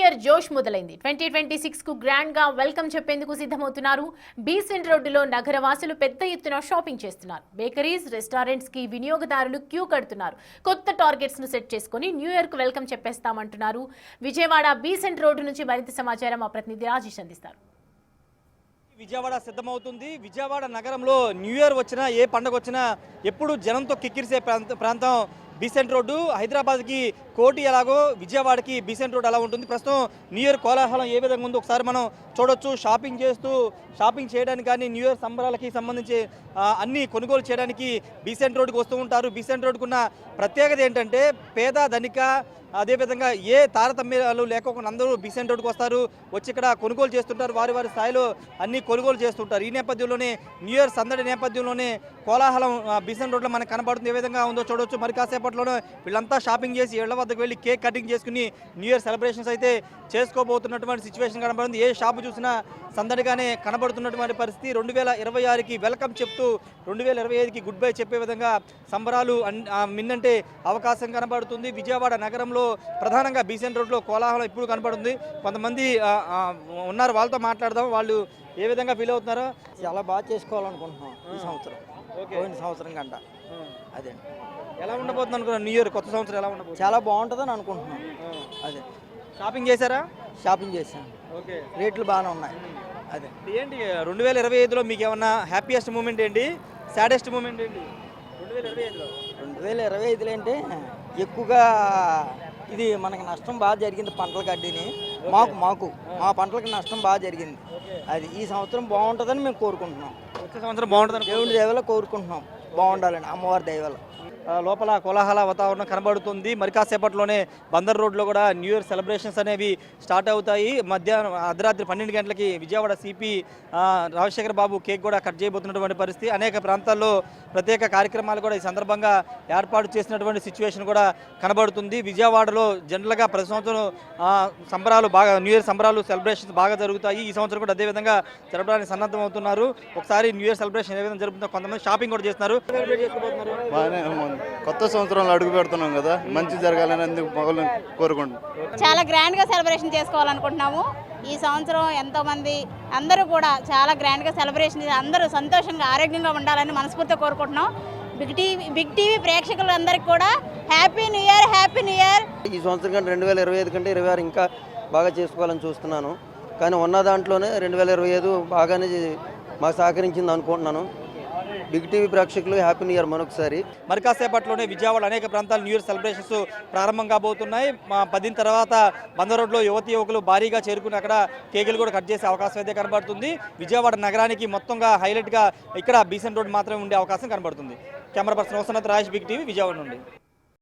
Year జోష్ మొదలైంది. 2026 కు గ్రాండ్ గా వెల్కమ్ చెప్పేందుకు సిద్ధమవుతున్నారు. బీసెంట్ రోడ్డులో నగరవాసులు పెద్ద ఎత్తున షాపింగ్ చేస్తున్నారు. బేకరీస్, రెస్టారెంట్స్ కి వినియోగదారులు క్యూ కడుతున్నారు. కొత్త టార్గెట్స్ ను సెట్ చేసుకుని న్యూ ఇయర్ కు వెల్కమ్ చెప్పేస్తామంటున్నారు. విజయవాడ బీసెంట్ రోడ్డు నుంచి మరింత సమాచారం మా ప్రతినిధి రాజేష్ అందిస్తారు. విజయవాడ సిద్ధమవుతుంది. విజయవాడ నగరంలో న్యూ ఇయర్ వచ్చినా, ఏ పండుగ వచ్చినా ఎప్పుడు జనంతో కిక్కిరిసే ప్రాంతం బీసెంట్ రోడ్డు. హైదరాబాద్కి కోటి ఎలాగో విజయవాడకి బీసెంట్ రోడ్ అలా ఉంటుంది. ప్రస్తుతం న్యూ ఇయర్ కోలాహలం ఏ విధంగా ఉందో ఒకసారి మనం చూడొచ్చు. షాపింగ్ చేయడానికి కానీ న్యూ ఇయర్ సంబరాలకి సంబంధించి అన్ని కొనుగోలు చేయడానికి బీసెంట్ రోడ్డుకి వస్తూ ఉంటారు. బీసెంట్ రోడ్డుకున్న ప్రత్యేకత ఏంటంటే పేద ధనిక అదేవిధంగా ఏ తారతమ్యాలు లేకుండా అందరూ బీసెంట్ రోడ్డుకి వస్తారు, వచ్చి ఇక్కడ కొనుగోలు చేస్తుంటారు. వారి స్థాయిలో అన్ని కొనుగోలు చేస్తుంటారు. ఈ నేపథ్యంలోనే న్యూ ఇయర్ సందడి నేపథ్యంలోనే కోలాహలం బీసెంట్ రోడ్లో మనకు కనబడుతుంది. ఏ విధంగా ఉందో చూడొచ్చు. మరి కాసేపట్లోనే వీళ్ళంతా షాపింగ్ చేసి ఇళ్ల వద్దకు వెళ్ళి కేక్ కటింగ్ చేసుకుని న్యూ ఇయర్ సెలబ్రేషన్స్ అయితే చేసుకోబోతున్నటువంటి సిచ్యువేషన్ కనబడుతుంది. ఏ షాపు చూసినా సందడిగానే కనబడుతున్నటువంటి పరిస్థితి. 2026కి వెల్కమ్ చెప్తూ 2025కి గుడ్ బై చెప్పే విధంగా సంబరాలు మిన్నంటే అవకాశం కనబడుతుంది. విజయవాడ నగరంలో ప్రధానంగా బీసెంట్ రోడ్లో కోలాహలం ఇప్పుడు కనబడుతుంది. కొంతమంది ఉన్నారు, వాళ్ళతో మాట్లాడదాం. వాళ్ళు ఏ విధంగా ఫీల్ అవుతున్నారో. చాలా బాగా చేసుకోవాలనుకుంటున్నాం ఈ సంవత్సరం, పోయిన సంవత్సరం కంట. అదే ఎలా ఉండబోతుంది అనుకున్నాను న్యూ ఇయర్ కొత్త సంవత్సరం ఎలా ఉండబోతుంది? చాలా బాగుంటుందని అనుకుంటున్నాం. అదే షాపింగ్ చేశారా? షాపింగ్ చేశాను. ఓకే, రేట్లు బాగానే ఉన్నాయి. అదే ఏంటి 2025లో మీకు ఏమన్నా హ్యాపీయెస్ట్ మూమెంట్ ఏంటి, సాడెస్ట్ మూమెంట్ ఏంటి 2025లో? 2025లో అంటే ఎక్కువగా ఇది మనకి నష్టం బాగా జరిగింది. పంటల గడ్డిని మా పంటలకి నష్టం బాగా జరిగింది. అది ఈ సంవత్సరం బాగుంటుందని మేము కోరుకుంటున్నాం. వచ్చే సంవత్సరం బాగుంటుందని దేవుడి దయ వల్ల కోరుకుంటున్నాం. బాగుండాలని అమ్మవారి దయ వల్ల. లోపల కోలాహల వాతావరణం కనబడుతుంది. మరి కాసేపట్లోనే బందర్ రోడ్లో కూడా న్యూ ఇయర్ సెలబ్రేషన్స్ అనేవి స్టార్ట్ అవుతాయి. మధ్యాహ్నం అర్ధరాత్రి 12 గంటలకి విజయవాడ సిపి రాజశేఖర్ బాబు కేక్ కూడా కట్ చేయబోతున్నటువంటి పరిస్థితి. అనేక ప్రాంతాల్లో ప్రత్యేక కార్యక్రమాలు కూడా ఈ సందర్భంగా ఏర్పాటు చేసినటువంటి సిచ్యువేషన్ కూడా కనబడుతుంది. విజయవాడలో జనరల్గా ప్రతి సంవత్సరం సంబరాలు బాగా న్యూ ఇయర్ సంబరాలు సెలబ్రేషన్స్ బాగా జరుగుతాయి. ఈ సంవత్సరం కూడా అదేవిధంగా జరపడానికి సన్నద్ధం అవుతున్నారు. ఒకసారి న్యూ ఇయర్ సెలబ్రేషన్ ఏ విధంగా జరుగుతుందో కొంతమంది షాపింగ్ కూడా చేస్తున్నారు. కొత్త సంవత్సరంలో అడుగు పెడుతున్నాం కదా, మంచి జరగాలని అందుకు మొదలు కోరుకుంటున్నాం. చాలా గ్రాండ్గా సెలబ్రేషన్ చేసుకోవాలనుకుంటున్నాము. ఈ సంవత్సరం ఎంతోమంది అందరూ కూడా చాలా గ్రాండ్గా సెలబ్రేషన్ అందరూ సంతోషంగా ఆరోగ్యంగా ఉండాలని మనస్ఫూర్తిగా కోరుకుంటున్నాం. బిగ్ టీవీ ప్రేక్షకులందరికీ కూడా happy new year, happy new year. ఈ సంవత్సరం కంటే 2025 కంటే 26 ఇంకా బాగా చేసుకోవాలని చూస్తున్నాను. కానీ ఉన్న దాంట్లోనే 2025 బాగానే మాకు సహకరించింది అనుకుంటున్నాను. బిగ్ టీవీ ప్రేక్షకులు హ్యాపీ న్యూ ఇయర్ మరొకసారి. మరి కాసేపట్లోనే విజయవాడ అనేక ప్రాంతాలు న్యూ ఇయర్ సెలబ్రేషన్స్ ప్రారంభం కాబోతున్నాయి. 10 తర్వాత బందర్ రోడ్లో యువకులు భారీగా చేరుకుని అక్కడ కేకులు కూడా కట్ చేసే అవకాశం అయితే కనబడుతుంది. విజయవాడ నగరానికి మొత్తంగా హైలైట్గా ఇక్కడ బీసెంట్ రోడ్ మాత్రమే ఉండే అవకాశం కనబడుతుంది. Camera person Vasanth Rajesh, big TV, Vijayawada నుండి.